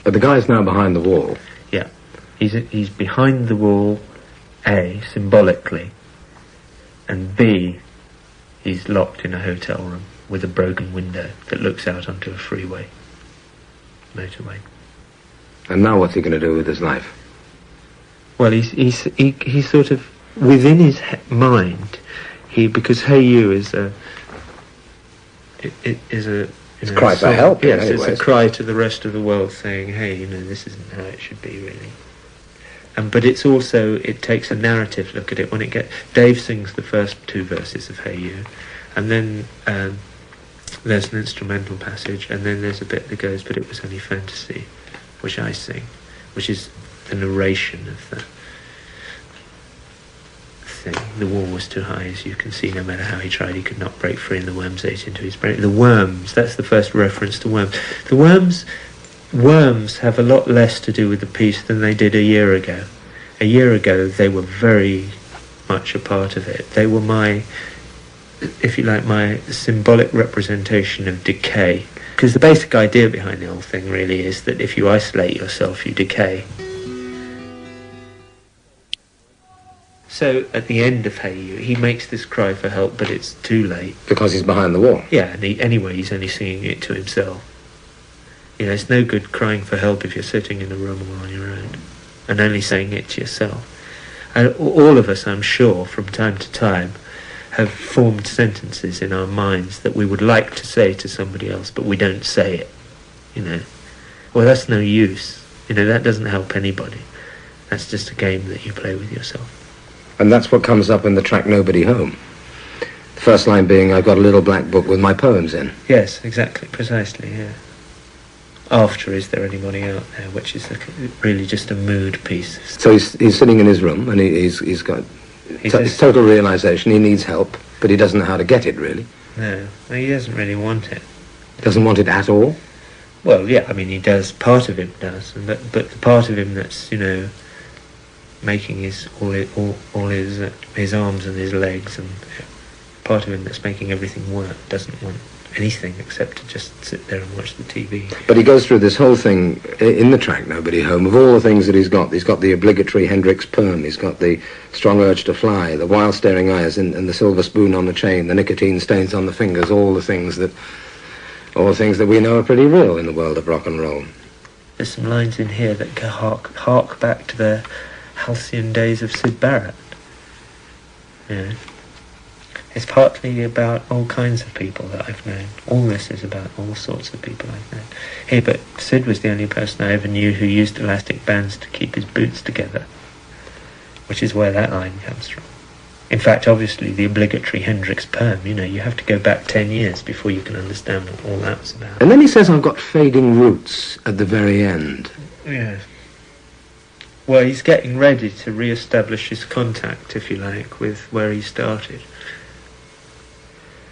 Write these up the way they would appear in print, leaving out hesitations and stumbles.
But the guy's now behind the wall. Yeah. He's behind the wall, A, symbolically, and B, he's locked in a hotel room with a broken window that looks out onto a freeway, motorway. And now what's he going to do with his life? Well, he's sort of, within his mind, because Hey You is a... It's a cry for help. Yes, it's a cry to the rest of the world saying, hey, this isn't how it should be, really. But it's also, it takes a narrative look at it. Dave sings the first two verses of Hey You, and then there's an instrumental passage, and then there's a bit that goes, but it was only fantasy, which I sing, which is the narration of the thing. The wall was too high, as you can see. No matter how he tried, he could not break free, and the worms ate into his brain. The worms, that's the first reference to worms. The worms have a lot less to do with the piece than they did a year ago. A year ago, they were very much a part of it. They were my, if you like, my symbolic representation of decay. Because the basic idea behind the whole thing really is that if you isolate yourself, you decay. So at the end of Hey You, he makes this cry for help, but it's too late. Because he's behind the wall. Yeah, and anyway, he's only singing it to himself. It's no good crying for help if you're sitting in a room all on your own and only saying it to yourself. And all of us, I'm sure, from time to time, have formed sentences in our minds that we would like to say to somebody else, but we don't say it, Well, that's no use. That doesn't help anybody. That's just a game that you play with yourself. And that's what comes up in the track Nobody Home. The first line being, I've got a little black book with my poems in. Yes, exactly, precisely, yeah. After Is There Anybody Out There, which is really just a mood piece. So he's sitting in his room, and he's got total realisation he needs help, but he doesn't know how to get it, really. No, he doesn't really want it. Doesn't want it at all? Well, yeah, I mean, he does, part of him does, but the part of him that's, making all his arms and his legs, and part of him that's making everything work doesn't want anything except to just sit there and watch the TV. But he goes through this whole thing in the track Nobody Home of all the things that he's got the obligatory Hendrix perm, he's got the strong urge to fly, the wild staring eyes, and the silver spoon on the chain, the nicotine stains on the fingers, all the things that we know are pretty real in the world of rock and roll. There's some lines in here that hark back to the halcyon days of Syd Barrett. Yeah. It's partly about all kinds of people that I've known. All this is about all sorts of people I've known. Hey, but Syd was the only person I ever knew who used elastic bands to keep his boots together, which is where that line comes from. In fact, obviously, the obligatory Hendrix perm, you have to go back 10 years before you can understand what all that was about. And then he says, I've got fading roots at the very end. Yeah. Well, he's getting ready to re-establish his contact, if you like, with where he started.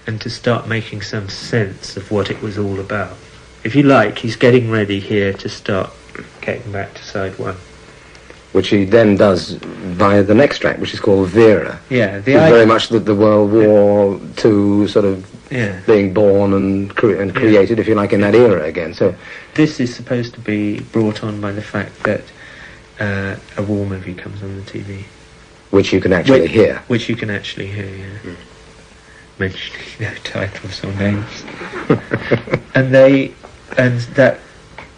And to start making some sense of what it was all about. If you like, he's getting ready here to start getting back to side one. Which he then does via the next track, which is called Vera. Yeah, it's very much the World War II sort of being born and created, if you like, in that era again. So this is supposed to be brought on by the fact that a war movie comes on the TV. Which you can actually hear. Which you can actually hear, yeah. Mentioning no titles or names. and that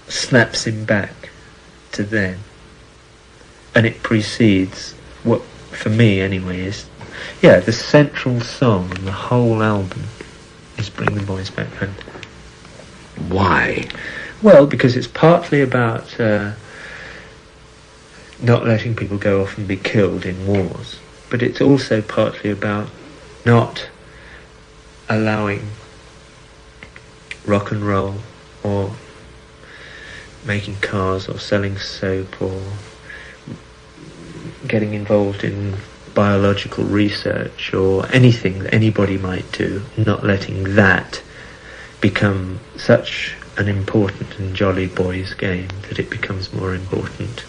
snaps him back to then. And it precedes what, for me anyway, is, the central song on the whole album is Bring the Boys Back Home. Why? Well, because it's partly about not letting people go off and be killed in wars, but it's also partly about not allowing rock and roll or making cars or selling soap or getting involved in biological research or anything that anybody might do, not letting that become such an important and jolly boys' game that it becomes more important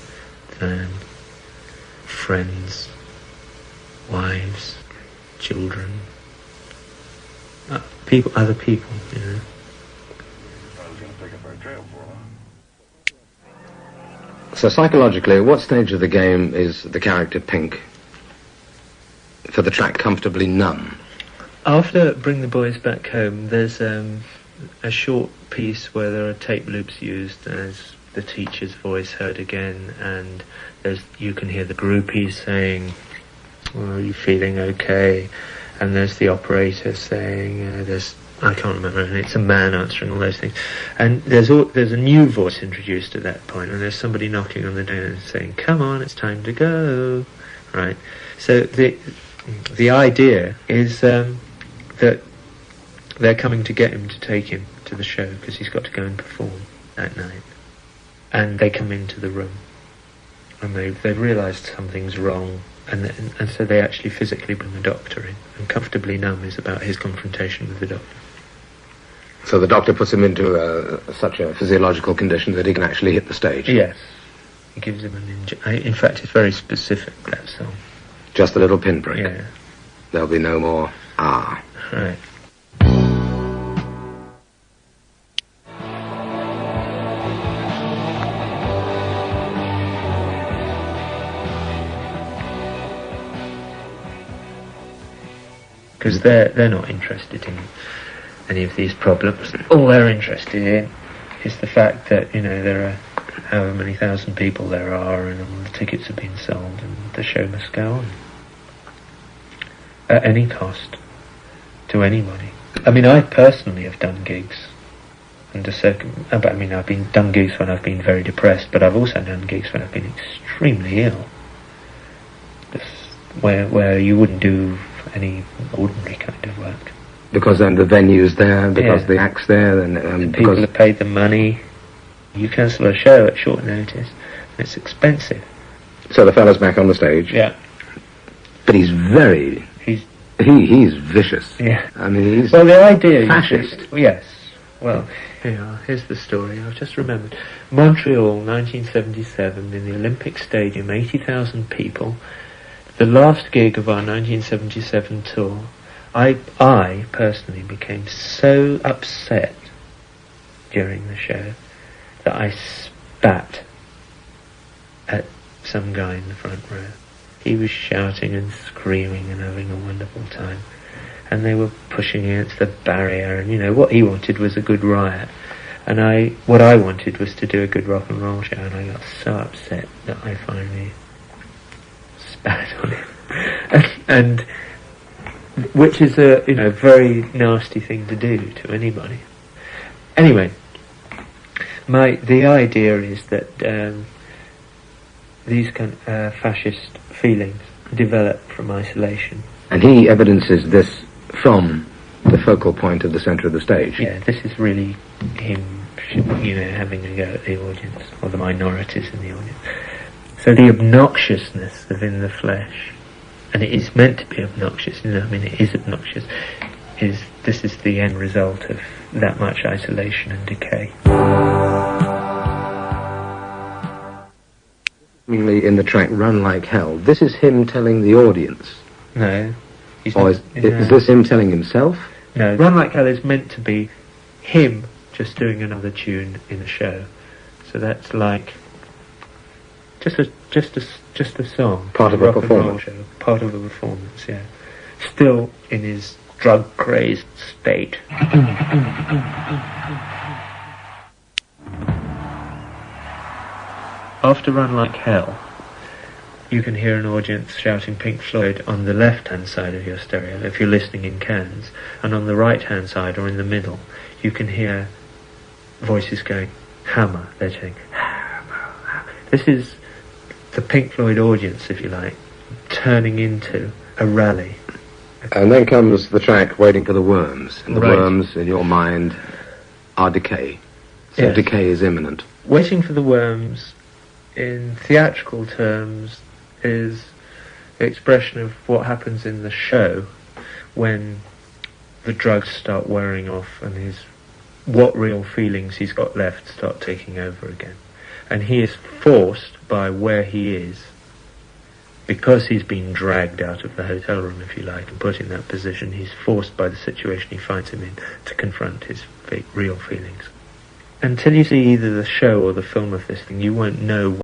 than friends, wives, children, other people, I was going to pick up our trail for a while. So psychologically, at what stage of the game is the character Pink for the track Comfortably Numb? After Bring the Boys Back Home, there's a short piece where there are tape loops used as the teacher's voice heard again, and you can hear the groupies saying, "Oh, are you feeling okay?" And there's the operator saying, I can't remember, and it's a man answering all those things. And there's a new voice introduced at that point, and there's somebody knocking on the door and saying, "Come on, it's time to go." Right. So the idea is that they're coming to get him to take him to the show because he's got to go and perform that night. And they come into the room, and they've realised something's wrong, and so they actually physically bring the doctor in. And Comfortably Numb is about his confrontation with the doctor. So the doctor puts him into such a physiological condition that he can actually hit the stage? Yes. He gives him in fact, it's very specific, that song. Just a little pinprick? Yeah. There'll be no more ah. Right. Because they're not interested in any of these problems. All they're interested in is the fact that, there are however many thousand people there are, and all the tickets have been sold, and the show must go on. At any cost. To anybody. I mean, I personally have done gigs I've done gigs when I've been very depressed, but I've also done gigs when I've been extremely ill. Where you wouldn't do any ordinary kind of work. Because then the venue's there, because the act's there, and people have paid the money. You cancel a show at short notice, and it's expensive. So the fella's back on the stage. Yeah. But he's vicious. Yeah. I mean, he's the idea fascist. Yes. Well, here's the story. I've just remembered. Montreal, 1977, in the Olympic Stadium, 80,000 people. The last gig of our 1977 tour, I personally became so upset during the show that I spat at some guy in the front row. He was shouting and screaming and having a wonderful time. And they were pushing against the barrier, and what he wanted was a good riot. And what I wanted was to do a good rock and roll show, and I got so upset that I finally spat on him. and which is a very nasty thing to do to anybody. Anyway, the idea is that these kind of fascist feelings develop from isolation. And he evidences this from the focal point of the centre of the stage. Yeah, this is really him, having a go at the audience, or the minorities in the audience. So the obnoxiousness of In the Flesh, and it is meant to be obnoxious, it is obnoxious, this is the end result of that much isolation and decay. In the track Run Like Hell, this is him telling the audience. No. Is this him telling himself? No, Run Like Hell is meant to be him just doing another tune in a show. So that's like just a song. Part of a performance. Show, part of a performance, yeah. Still in his drug-crazed state. After Run Like Hell, you can hear an audience shouting Pink Floyd on the left-hand side of your stereo, if you're listening in cans, and on the right-hand side, or in the middle, you can hear voices going, Hammer, they're saying, Hammer, Hammer. This is the Pink Floyd audience, if you like, turning into a rally. And then comes the track Waiting for the Worms, and the Right. worms, in your mind, are decay. So Yes. decay is imminent. Waiting for the Worms, in theatrical terms, is the expression of what happens in the show when the drugs start wearing off and what real feelings he's got left start taking over again. And he is forced by where he is, because he's been dragged out of the hotel room, if you like, and put in that position, he's forced by the situation he finds him in to confront his real feelings. Until you see either the show or the film of this thing, you won't know